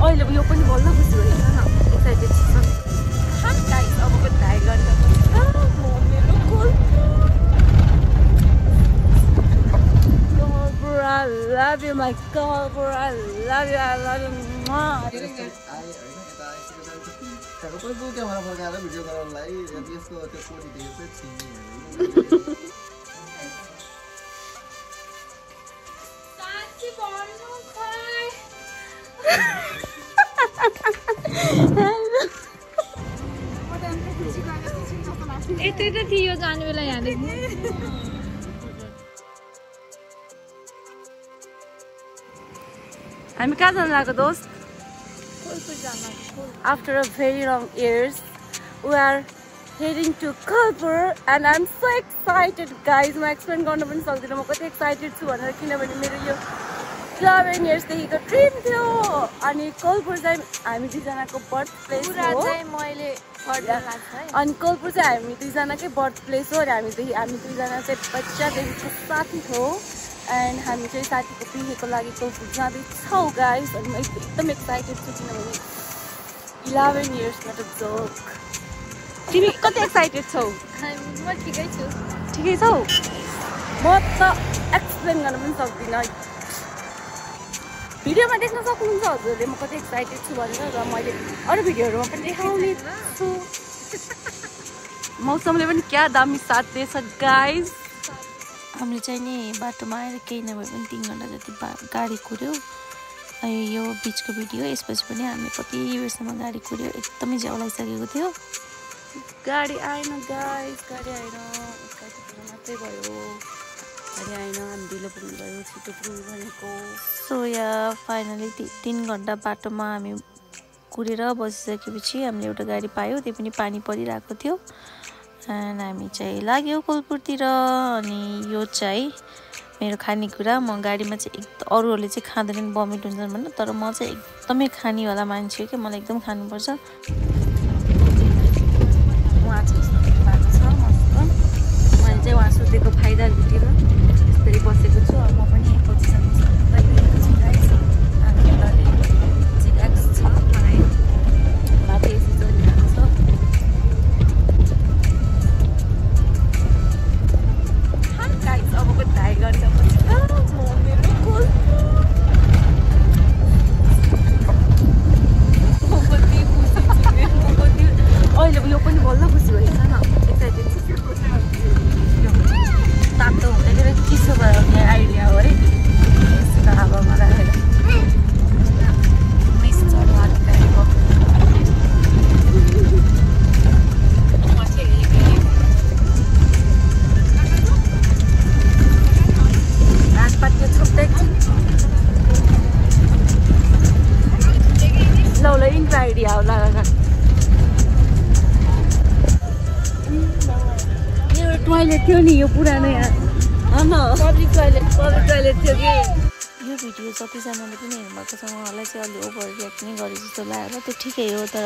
अहिले यो पनि बल्ल खुसी भइरहेछ न एक्साइटेड छु हाम गाइस अबको ढाई घण्टा म मेरो Colbur, I love you, my Colbur, I love you, I love you. यतै त थियो जाने बेला यहाँदेखि हामी कहाँ जान लागेको दोस्त After a very long years we are heading to Colbur and I'm so excited guys म एक्सप्लेन गर्न पनि सक्दिनँ म कति एक्साइटेड छु भनेर किनभने मेरो यो 11 years देखिको ड्रिम थियो अनि Colbur चाहिँ हामी दुईजनाको बर्थ प्लेस हो अनि Colbur चाहिँ हामी दुईजनाकै बर्थ प्लेस हो र हामी दुईजना चाहिँ बच्चादेखिको साथी हो एन्ड हामी चाहिँ साथीको बिहेको लागि Colbur जाँदैछौँ गाइस अनि म एकदम एक्साइटेड छु किनभने 11 years not a joke तिमी कति एक्साइटेड छौ म ठिकै छु ठिकै छौ म त एक्सप्लेन गर्न पनि सक्दिनँ भिडियोमा देख्न सक्नुहुन्छ हजुरले म कति एक्साइटेड छु भनेर र मैले अरू भिडियोहरुमा पनि देखाउने छु मौसमले पनि क्या दामी साथ दिएछ गाइस हामीले चाहिँ नि बाटोमा आएर केही नभए पनि 3 घण्टा जति गाडी कुर्यो यो बिचको भिडियो यसपछि पनि हामी कति बेरसम्म गाडी कुर्यो एकदमै झ्याउ लागिसकेको थियो गाडी आएन गाइस गाडी आएन मात्रै भयो गाडी आएन हामी ढिलो पुग्नु भयो छिटो पुग्नु भनेको सो या फाइनली 3 घण्टा बाटोमा हामी कुरेर बसिसकेपछि हामीले एउटा गाडी पायौँ त्यो पनि पानी परिरहेको थियो एन्ड हामी चाहिँ लाग्यो Colburतिर अनि यो चाहिँ मेरो खानेकुरा म गाडीमा चाहिँ एकदम अरूहरूले चाहिँ खाँदैनन् भमिट हुन्छन् भन्नु तर म चाहिँ एकदमै खानेवाला मान्छे हो कि मलाई एकदम खानुपर्छ उहाँ चाहिँ भएको छ मस्त मैले चाहिँ उहाँ सुतेको फाइदा लुटेर यसरी बसेको छु अब म पनि पोजिसन लागिरहेको छु गाइस अनि यताले चिराक्स छ मलाई बाटो यसो चलिरहेको छ हाम गाइस अबको ढाई घण्टा पछि म मेरो अहिले यो पनि बल्ल खुसी भइरहेछ न एक्साइटेड छु तातो हुँदैन चिसो भयो भने आइडिया हो है यस्तो हावामा राखेर मिस चढ्नु आँटेको रातपात त्यो छुट्टै ल इन्ट्रो आइडिया होला टोयलेट थियो नि यो पुरानो यहाँ पब्लिक टोयलेट थियो कि यो भिडियो जतिजनाले पनि हेर्नुभएको छ उहाँलाई चाहिँ अलि ओभर रियाक्ट नै गरे जस्तो लाग्यो त्यो ठिकै हो तर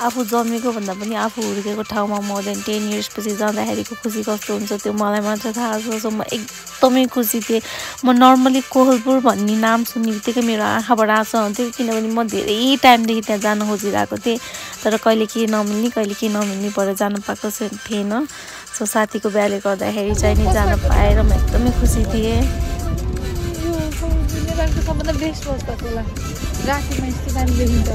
आफू जन्मेको भन्दा पनि आफू हुर्केको ठाउँमा मोर देन 10 years पछि जाँदाखेरिको खुसी कस्तो हुन्छ त्यो मलाई मात्र थाहा छ सो म एकदमै खुसी थिएँ म नर्मली Colbur भन्ने नाम सुन्ने बित्तिकै मेरो आँखाबाट आँसु आउँथ्यो किनभने म धेरै टाइमदेखि त्यहाँ जान खोजिरहेको थिएँ तर कहिले के नमिल्ने भएर जान पाएको थिएन सो साथीको बिहाले गर्दाखेरि चाहिँ नि जान पाएर म एकदमै खुसी थिएँ नेपालको सबभन्दा बेस्ट वर्ष होला रातिमा यस्तो दामी देखिन्छ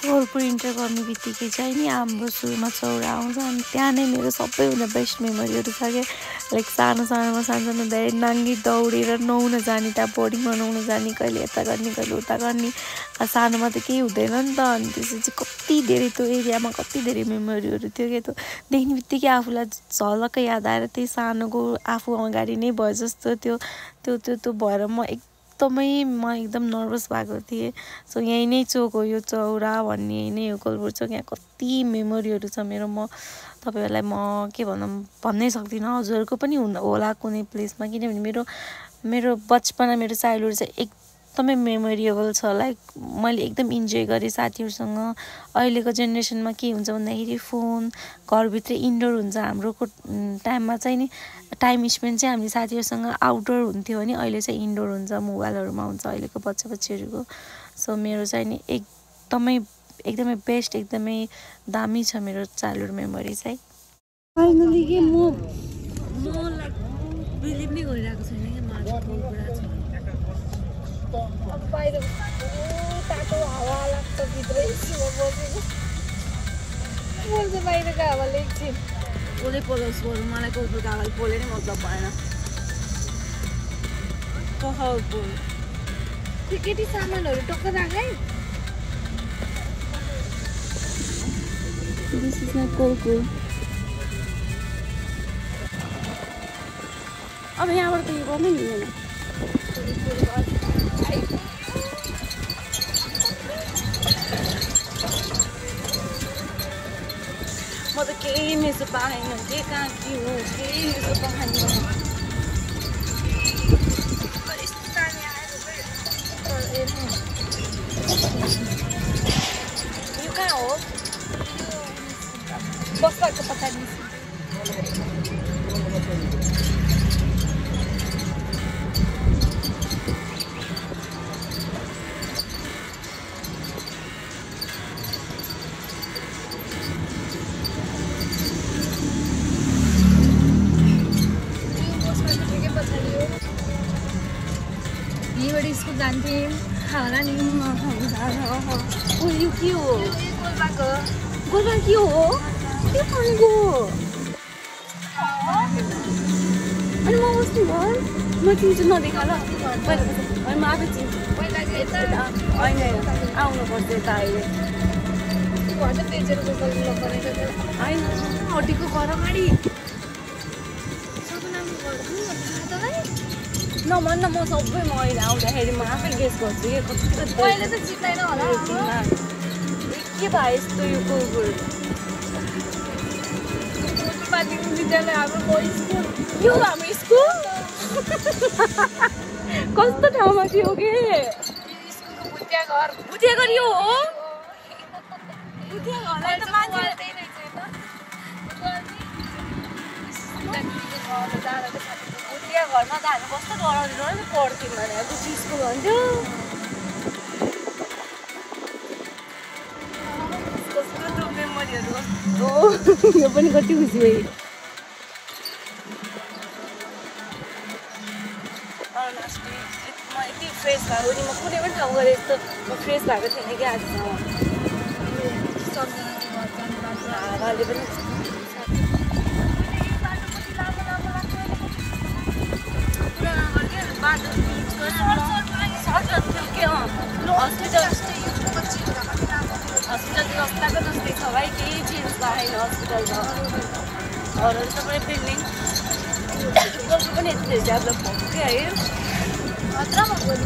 Colbur इन्टर गर्ने बित्तिकै चाहिँ नि हाम्रो सुरुमा चौरा आउँछ अनि त्यहाँ नै मेरो सबैभन्दा बेस्ट मेमोरीहरू छ क्या लाइक सानोमा सानो धेरै नाङ्गी दौडेर नुहाउन जाने त्यहाँ बोर्डिङमा नुहाउन जाने कहिले यता गर्ने कहिले उता गर्ने सानोमा त केही हुँदैन नि त अनि त्यसपछि कति धेरै त्यो एरियामा कति धेरै मेमोरीहरू थियो क्या त्यो देख्ने बित्तिकै आफूलाई झलक्क याद आएर त्यही सानोको आफू अगाडि नै भयो जस्तो त्यो भएर म एकदम नर्भस भएको थिएँ सो यहीँ नै चोक हो यो चौरा भन्ने यहीँ नै हो Colbur चोक यहाँ कति मेमोरीहरू छ मेरो म तपाईँहरूलाई म के भन्नै सक्दिनँ हजुरहरूको पनि होला कुनै प्लेसमा किनभने मेरो बचपना मेरो चाइल्डहुड चाहिँ एकदमै मेमोरेबल छ। लाइक मैले एकदम इन्जोय गरेँ साथीहरूसँग। अहिलेको जेनेरेसनमा के हुन्छ भन्दाखेरि फोन, घरभित्र इन्डोर हुन्छ। हाम्रोको टाइममा चाहिँ नि टाइम स्पेन्ड चाहिँ हामी साथीहरूसँग आउटडोर हुन्थ्यो भने अहिले चाहिँ इन्डोर हुन्छ, मोबाइलहरूमा हुन्छ अहिलेको बच्चाहरूको। सो मेरो चाहिँ नि एकदमै बेस्ट, एकदमै दामी छ मेरो चाइल्डहुड मेमोरी चाहिँ। फाइनली के म लाइक बिलिभ नै गरिरहेको छैन कि माथि कुरा छ। अब बाहिर तातो हावा लाग्छ, भित्रै एसीमा बसेको बोल्छ। बाहिरको हावाले एकछिन पोले पोलोस् बरु, मलाई कोलपुरको हावाले पोले नै मतलब भएन। त्यो केटी सामानहरू टक्क राख है। This is not Kohalpur. अब यहाँबाट त यो गर्नै मिल्दैन। म त केही मिसो पाएन, के कहाँ के हो केही मिसो पाएन। यो कहाँ हो? बस्दाको पछाडि यहीँबाट स्कुल जान्थ्यौँ होला नि। यो के हो? गोलपाको गोलमा के हो? के भनेको? अनि म बस्नु घर म चिन्छु नदेखा ल। पहिला म आफै चिन्छु। होइन आउनुपर्छ यता अहिले। घर त बेचेर होइन हड्डीको घर अगाडि नभन्न, म सबै महिला आउँदाखेरि म आफै गेस गर्छु कि कस्तो पहिले त चिन्दैन होला। के भयो यस्तो यो कोलपुर? माध्यमिक विद्यालय हाम्रो स्कुल। यो हाम्रो स्कुल कस्तो ठाउँमा थियो के? स्कुलको भुटिया घर यो हो? भुटिया घरलाई त मान्छे त्यही रहेछ त। भुटिया घरमा त हामी कस्तो डराउँदैन पढ्थ्यौँ भने बुझी स्कुल भन्थ्यो। कस्तो मेमोरीहरू कस्तो यो पनि कति खुसी भएँ। म यति फ्रेस भएको नि म कुनै पनि ठाउँ गएर यस्तो म फ्रेस भएको थिएन कि आजसम्म। हावाले पनि बाटो हस्पिटल जस्ताको जस्तै छ भाइ, केही चेन्ज भएन हस्पिटल त। अरू सबै बिल्डिङ पनि यति डेभलप भएको क्या है। हत्रमा गयो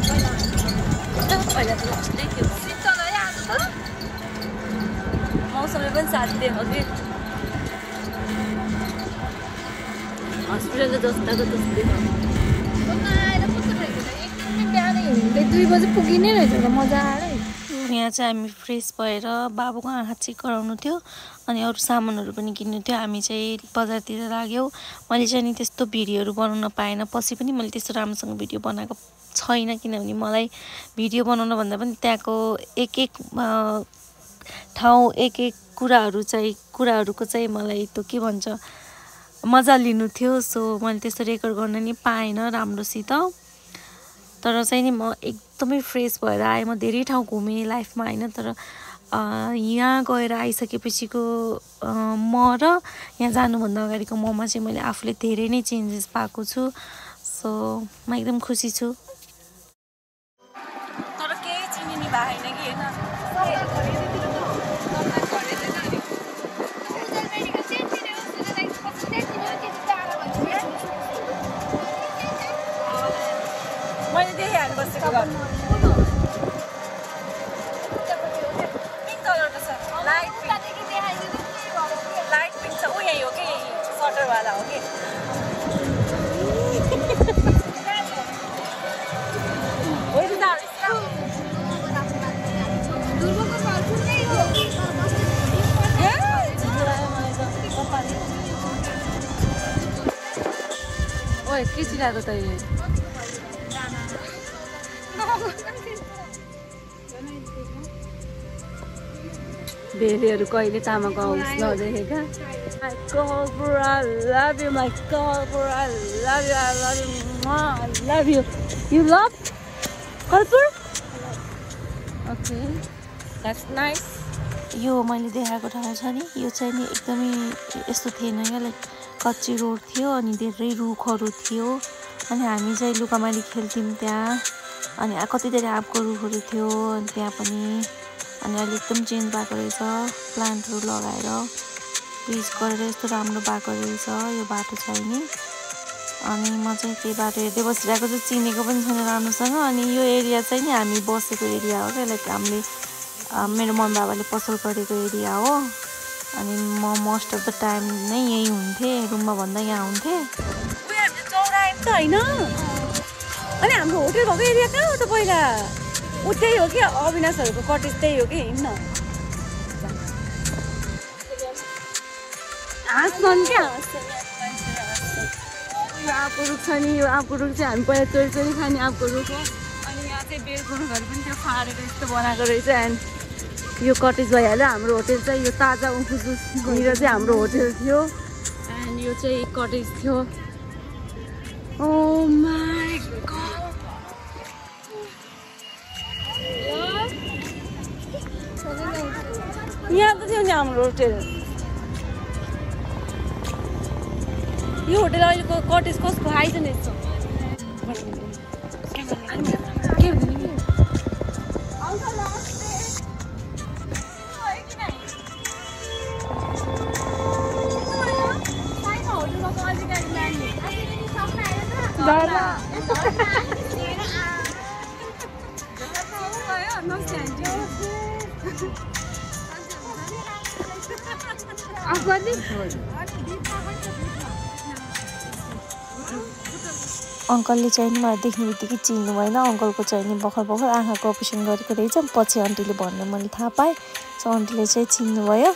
पहिला त लास्टै थियो। मौसमले पनि साथ दिएको कि हस्पिटल त जस्ताको जस्तै छ। बिहानै हिँड्दै 2 बजे पुगिनै रहेछ त मजा आयो। यहाँ चाहिँ हामी फ्रेस भएर बाबुको आँखा चेक गराउनु थियो अनि अरू सामानहरू पनि किन्नु थियो। हामी चाहिँ बजारतिर लाग्यौँ। मैले चाहिँ नि त्यस्तो भिडियोहरू बनाउन पाएन, पछि पनि मैले त्यस्तो राम्रोसँग भिडियो बनाएको छैन किनभने मलाई भिडियो बनाउन भन्दा पनि त्यहाँको एक ठाउँ एक कुराहरूको चाहिँ मलाई त्यो के भन्छ मजा लिनु थियो। सो मैले त्यस्तो रेकर्ड गर्न नि पाएन राम्रोसित। तर चाहिँ नि म एकदमै फ्रेस भएर आएँ। म धेरै ठाउँ घुमेँ लाइफमा होइन, तर यहाँ गएर आइसकेपछिको म र यहाँ जानुभन्दा अगाडिको ममा चाहिँ मैले आफूले धेरै नै चेन्जेस पाएको छु। सो म एकदम खुसी छु। तर केही चिनिने भएन कि होइन। मैले देखिहाल्नु बसेको घर पिङ्क कलरको छ, लाइट पिङ्क छ। ऊ यही हो कि सटरवाला हो कि होइन त बसिरहेको तैँले बेबीहरू कहिले तामाको आउँछ नदेखेका My girlfriend, I love you, my girlfriend, I love you, I love you, I love you. You love girlfriend? Okay, that's nice. यो मैले देखाएको ठाउँ छ नि यो चाहिँ नि एकदमै यस्तो थिएन क्या लाइक कच्ची रोड थियो अनि धेरै रुखहरू थियो अनि हामी चाहिँ लुकामारी खेल्थ्यौँ त्यहाँ अनि कति धेरै आँपको रुखहरू थियो अनि त्यहाँ पनि अनि अहिले एकदम चेन्ज भएको रहेछ प्लान्टहरू लगाएर पिच गरेर यस्तो राम्रो भएको रहेछ यो बाटो चाहिँ नि अनि म चाहिँ त्यही बाटो हेर्दै बसिरहेको छु चिनेको पनि छैन राम्रोसँग अनि यो एरिया चाहिँ नि हामी बसेको एरिया हो क्या लाइक हामीले मेरो मम्मी बाबाले पसल गरेको एरिया हो अनि म मोस्ट अफ द टाइम नै यही हुन्थेँ रुममा भन्दा यहाँ हुन्थेँ त होइन अनि हाम्रो होटल भएको एरिया कहाँ हो त पहिला ऊ त्यही हो कि अविनाशहरूको कटेज त्यही हो कि हिँड्न हाँस्छन् क्या यो आँपको रुख छ नि यो आँपको रुख चाहिँ हामी पहिला चोरी चोरी खाने आँपको रुख हो अनि यहाँ चाहिँ बेलको रुखहरू पनि त्यो फारेर यस्तो बनाएको रहेछ एन्ड यो कटेज भइहाल्यो हाम्रो होटल चाहिँ यो ताजा उखुसुसनिर चाहिँ हाम्रो होटल थियो एन्ड यो चाहिँ कटेज थियो Oh my god! यहाँ त थियो नि हाम्रो होटल यो होटल अहिलेको कटेज कसको आइज नि यस्तो अङ्कलले चाहिँ नि मलाई देख्ने बित्तिकै चिन्नु भएन अङ्कलको चाहिँ नि भर्खर भर्खर आँखाको अपरेसन गरेको रहेछ पछि आन्टीले भन्ने मैले थाहा पाएँ सो आन्टीले चाहिँ चिन्नुभयो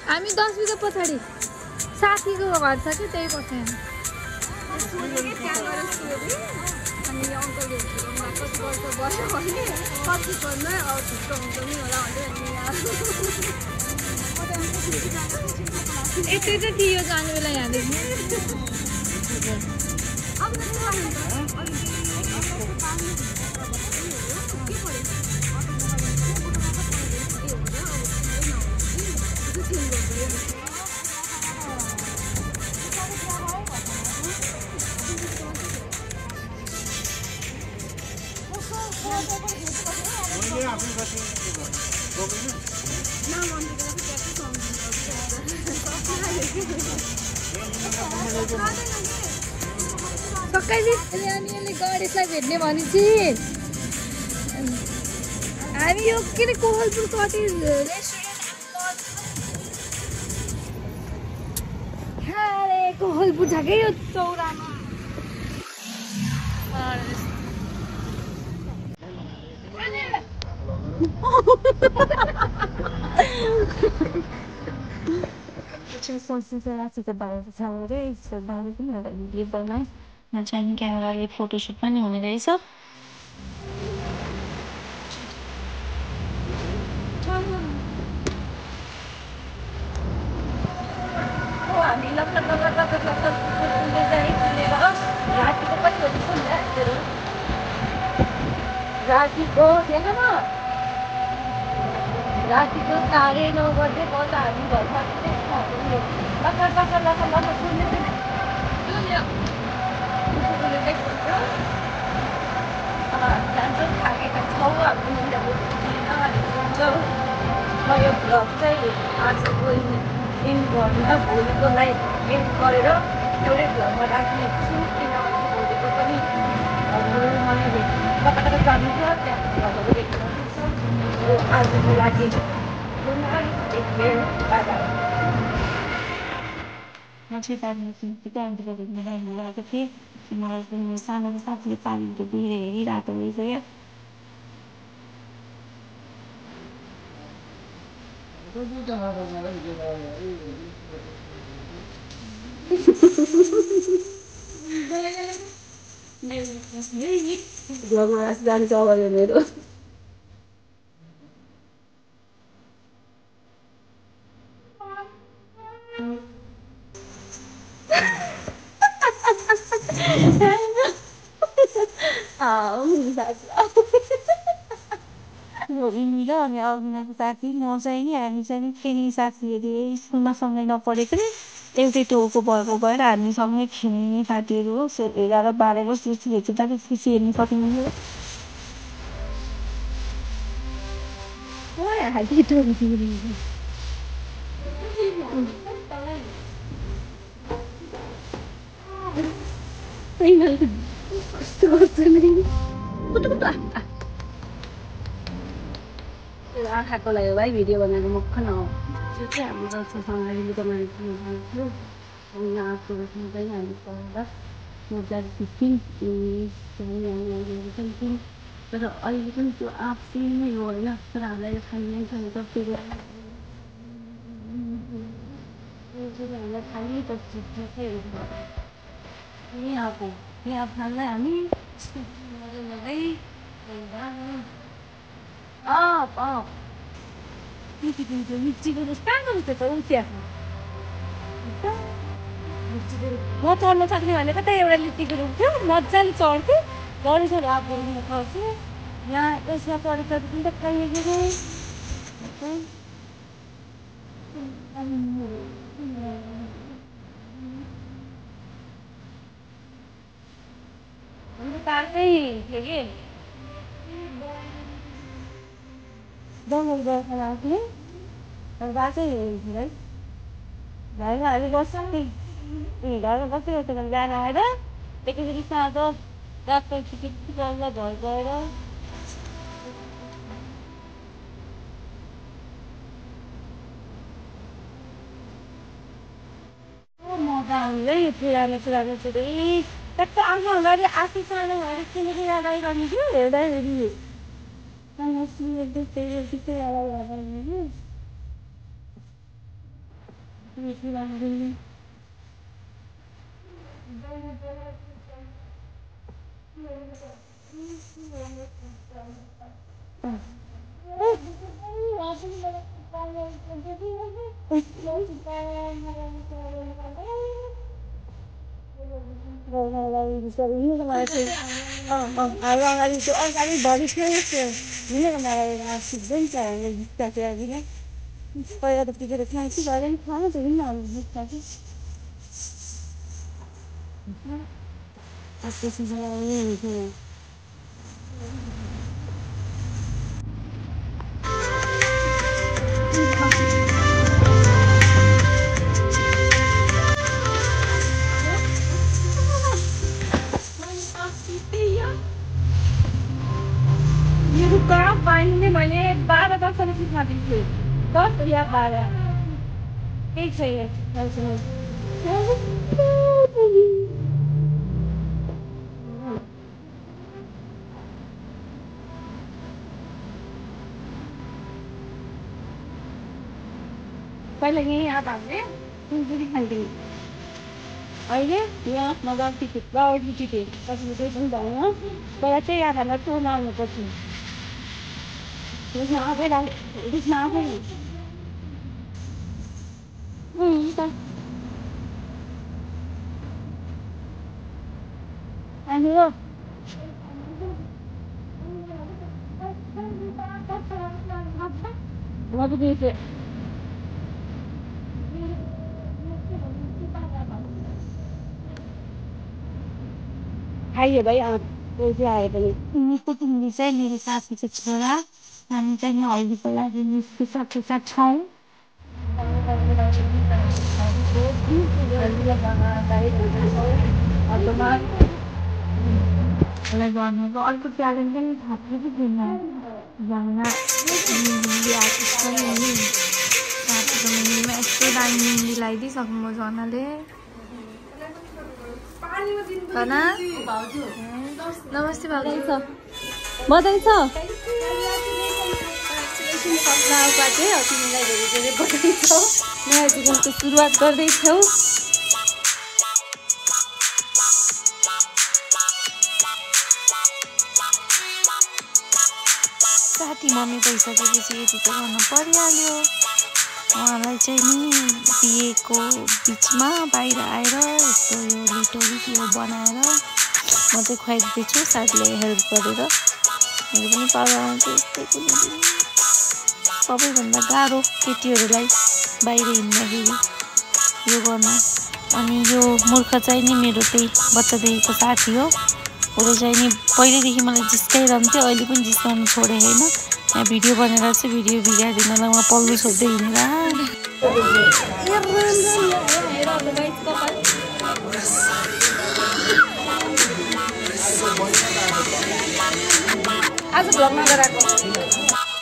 हामी 10 बिघा पछाडि साथीको घर छ कि त्यही पर्छ यतै चाहिँ थियो जाने बेला यहाँदेखि यसले गणेशलाई भेट्ने भनेपछि हामी यो के अरे कोहलपुर कटेज रेस्टुरेन्ट कोहलपुर छ क्या यो चौरामा यहाँ चाहिँ क्यामेराले फोटोसुट पनि हुने रहेछ रातिको 9:30 बजे बल्ल हामी घरमा यो भ्लग चाहिँ आजको एन्ड गर्नु भोलिकोलाई एन्ड गरेर एउटै भ्लगमा राख्ने छु किनभने भोलिको पनि हाम्रो मलाई भेट्नु कता कता जानु छ त्यहाँ भेट्नु आजको लागि म चाहिँ त्यहाँनिर घुम्न गएको थिएँ मलाई सानो साथीले पानीको बिहे हेरिरहेको रहेछ क्या जान्छ अगाडि मेरो यिनी र अनि अरूको साथी म चाहिँ नि हामी चाहिँ नि फेरि साथीहरू स्कुलमा सँगै नपढेको एउटै टोलको भएको भएर हामी सँगै खेल्ने साथीहरू हो 11-12 वर्ष हेर्छु त खुसी हेर्नु सकिँदैन आँखाको लागि भाइ भिडियो बनाएको मक्ख न त्यो चाहिँ हाम्रो सँगै बनाएको आँखाको चाहिँ हामी पढ्दा मजाले 15 तर अहिले पनि त्यो आफै नै हो होइन तर हामीलाई खानै छैन तपाईँको हामीलाई खानै पर्छ यहाँ खानलाई हामी म चढ्न सक्ने भनेको त एउटा लिट्टीको रुख थियो मजाले चढ्थेँ गढीसरी आफूले खर्थेँ यहाँ यसमा चढेपछि त खाइएको ताकै थियो कि जङ्गल गएको लाग्ने बाटै हेर्थ्यो है घरमा हामी बस्छौँ नि घरमा बसिरहेको छ बिहान आएर एकैचोटि साँझ रातको टिकट गरेर घर गएर मजा आउँदै पुरानो चाहिँ ट्याक्क आफू अगाडि आफू सानो भएर किनेको याद आइरहने थियो हेर्दाखेरि अगाडि त्यो अगाडि भरि थियो मलाई सिक्दै चाहियो पहिला त टिकेर खान्छु भएर नि खानु त मेरो काम पाइने मैले 12 वर्षले सिक्न दिन्छु 10 या 12 केही छैन पहिला यहीँ आएको हामीले सुनसुरी खान्थ्यौँ अहिले यहाँ मगाएको टिकट गाउँको टिकट कसैले केही पनि भएन पहिला चाहिँ यहाँ हामीलाई टोल आउनु पर्थ्यो त्यसमा आफै खाइयो भाइ पैसा आयो पनि तिमी चाहिँ मेरो साथीको छोरा हामी चाहिँ हल्दीको लागि निस्किसकेका छौँ मलाई गर्नु अर्को च्यालेन्ज पनि थाहा कि थिएन झलना मेहन्दीमा यस्तो दामी मेहन्दी लगाइदिइसक्नु झनाले नमस्ते भाउजू बधाई छ तिमीलाई धेरै धेरै बधाई छ नयाँ जीवनको सुरुवात गर्दैछौ साथी मम्मी भइसकेपछि यति त गर्नु परिहाल्यो उहाँलाई चाहिँ नि बिहेको बिचमा बाहिर आएर यस्तो यो लिटोरी यो बनाएर म चाहिँ खुवाइदिँदैछु साथीले हेल्प गरेर मेरो पनि पाहुना चाहिँ यस्तै कुनै सबैभन्दा गाह्रो केटीहरूलाई बाहिर हिँड्दाखेरि यो गर्न अनि यो मूर्ख चाहिँ नि मेरो त्यही बच्चादेखिको साथी हो उसले चाहिँ नि पहिल्यैदेखि मलाई जिस्काइरहन्थ्यो अहिले पनि जिस्काउनु छोडे होइन यहाँ भिडियो बनाएर चाहिँ भिडियो बिगारिदिनलाई उहाँ पल्लो छोड्दै हिँडेर आज भ्लगमा गराएको